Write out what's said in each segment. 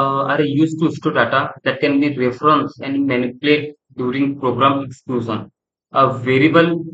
are used to store data that can be referenced and manipulated during program execution. A variable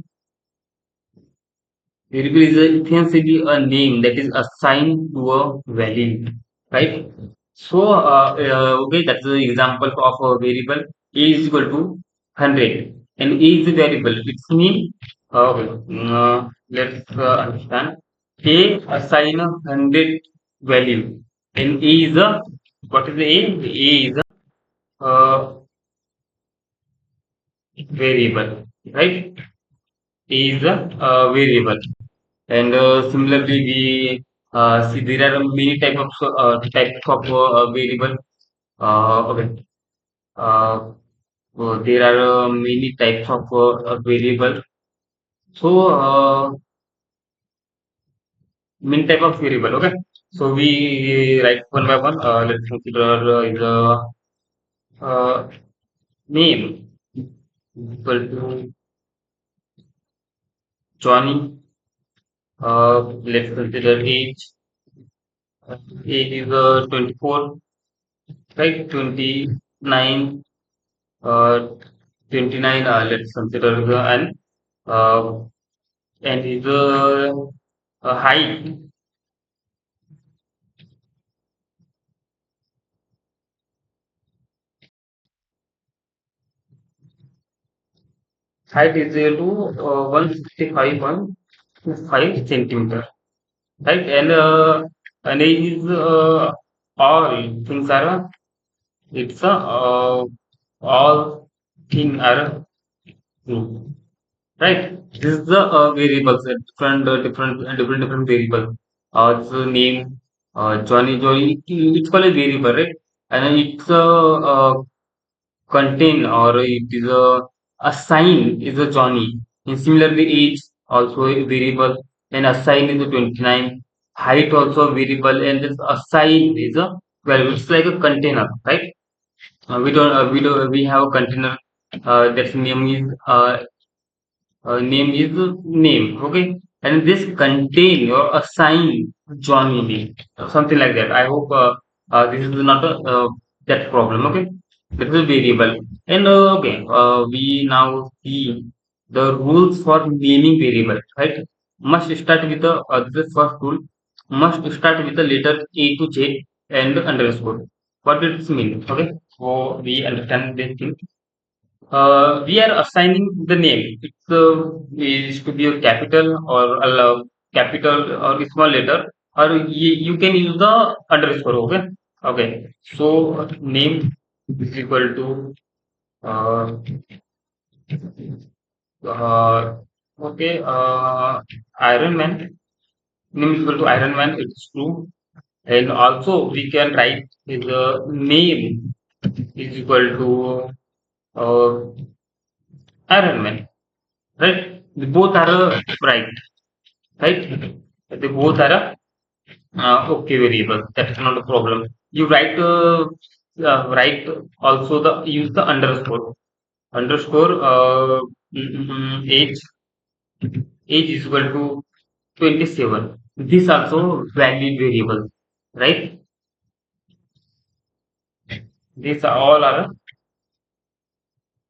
is essentially a name that is assigned to a value, right? So, okay, that's the example of a variable. A is equal to 100, and A is a variable. It's mean, okay, let's understand. A assign a 100 value, and A is a, what is A? A is a variable, right? A is a variable. And similarly, we see there are many types of variable. Okay. There are many types of variable. So many type of variable. Okay. So we write one by one. Let's consider the name equal to Johnny. Let's consider age. Age is 24, right? 29. Uh, 29. Let's consider the uh, and is height. Height is equal to 165.5 centimeter, right? And age is all things are it's all thing are true, right? This is the variables, different variable. It's a name, Johnny. It's called a variable, right? And then it's contain or it is a sign is a Johnny. And similarly, age also a variable, and a sign is a 29. Height also a variable, and this a sign is a well, it's like a container, right? We have a container that's name, okay, and this contain or assign Johnny name, something like that. I hope this is not a that problem, okay. That is a variable. And okay, we now see the rules for naming variable, right? Must start with this first rule, must start with the letter A to Z and underscore. What does it mean? Okay, so we understand this thing. We are assigning the name. Is to be a capital or capital or a small letter, or you can use the underscore. Okay. Okay. So name is equal to uh, uh, okay Iron Man. Name is equal to Iron Man. It's true. And also we can write the name is equal to Iron Man. Right? They both are right. Right? They both are okay variable. That's not a problem. You write also the use the underscore. Underscore age is equal to 27. This also valid variable, right? These all are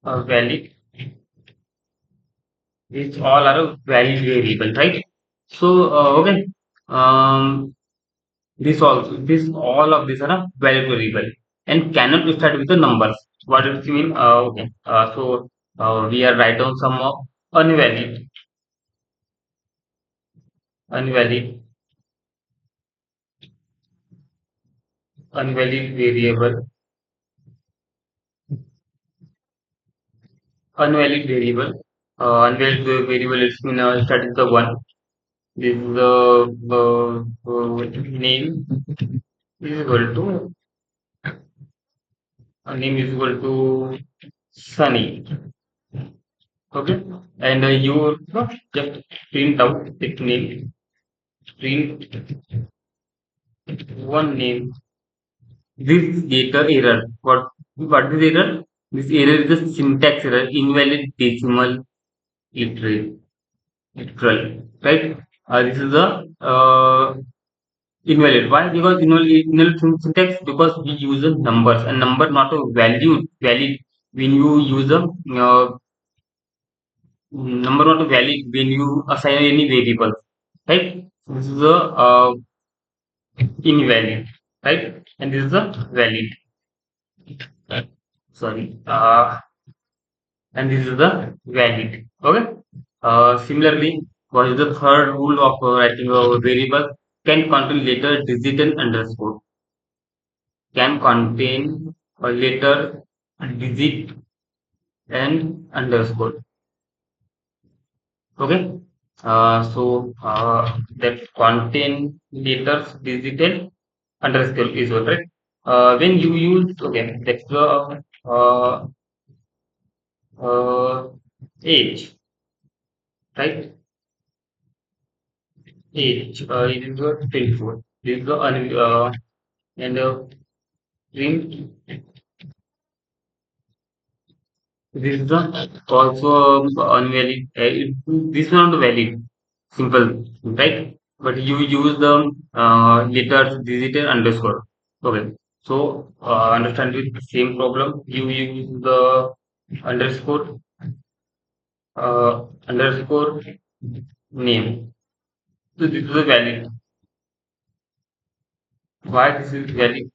valid. These all are valid variable, right? So okay. Um, this all of these are a valid variable and cannot start with the numbers. What does it mean? Okay. So we are write down some of unvalid, unvalid, unvalid variable, unvalid variable. Unvalid variable is mean start with the one. This is the name is equal to name is equal to Sunny. Okay, and you just print out the name, print one name. This data error. What is error? This error is the syntax error, invalid decimal literal, literal, right? This is the invalid. Why? Because invalid syntax, because we use a numbers, and number not a valid when you use a number not a valid when you assign any variable, right? This is a invalid, right? And this is a valid. Sorry. And this is the valid. Okay. Similarly, what is the third rule of writing a variable? Can contain letter, digit, and underscore. Can contain a letter, a digit, and underscore. Okay. That contain letters, digit, and underscore is what, right? When you use, okay, that's the uh, age, right? Age. It is the 24. This is the and print. This is the also unvalid. This is not valid. Simple, right? But you use the letters, digit, and underscore. Okay. So understand with the same problem. You use the underscore underscore name. So this is a valid. Why this is valid?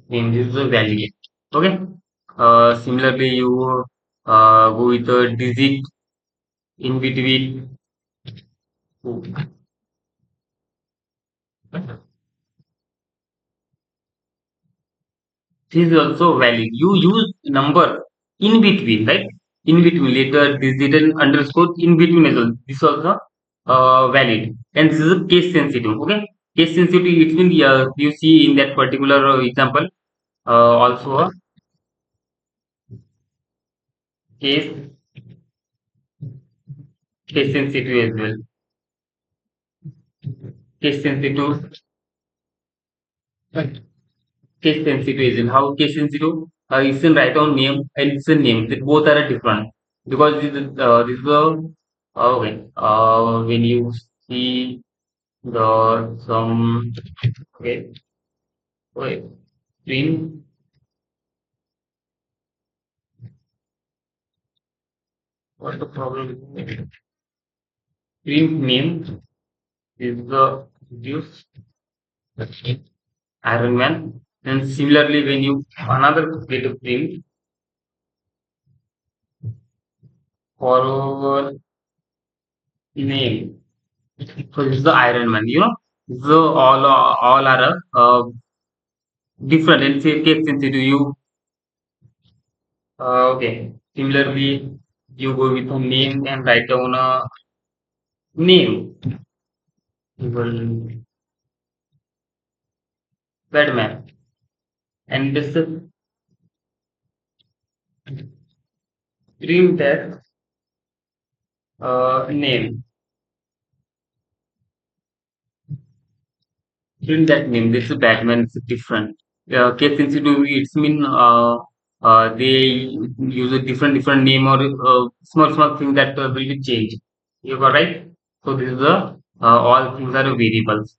Name, this is a valid. Okay. Similarly, you go with a digit in between. This is also valid. You use number in between, right? In between, later digit and underscore in between as well. This is also valid. And this is a case sensitive. Okay. Case sensitive, it means you see in that particular example also a case case sensitive as well. Case sensitive. Case sensitive is in how case sensitive it's in write down name and it's a name. They both are different because this is the okay. When you see the some okay, okay, print what's the problem? Print name is the reduce Iron Man, and similarly when you another way to print for name. So this is the Iron Man. You know, so all are different and say case sensitive. You okay. Similarly, you go with a name and write down a name. Well, Batman, and this print that name. Print that name. This is Batman. It's different. Case sensitive. It's mean they use a different name or small thing that will be changed. You got right. So this is the all things are variables.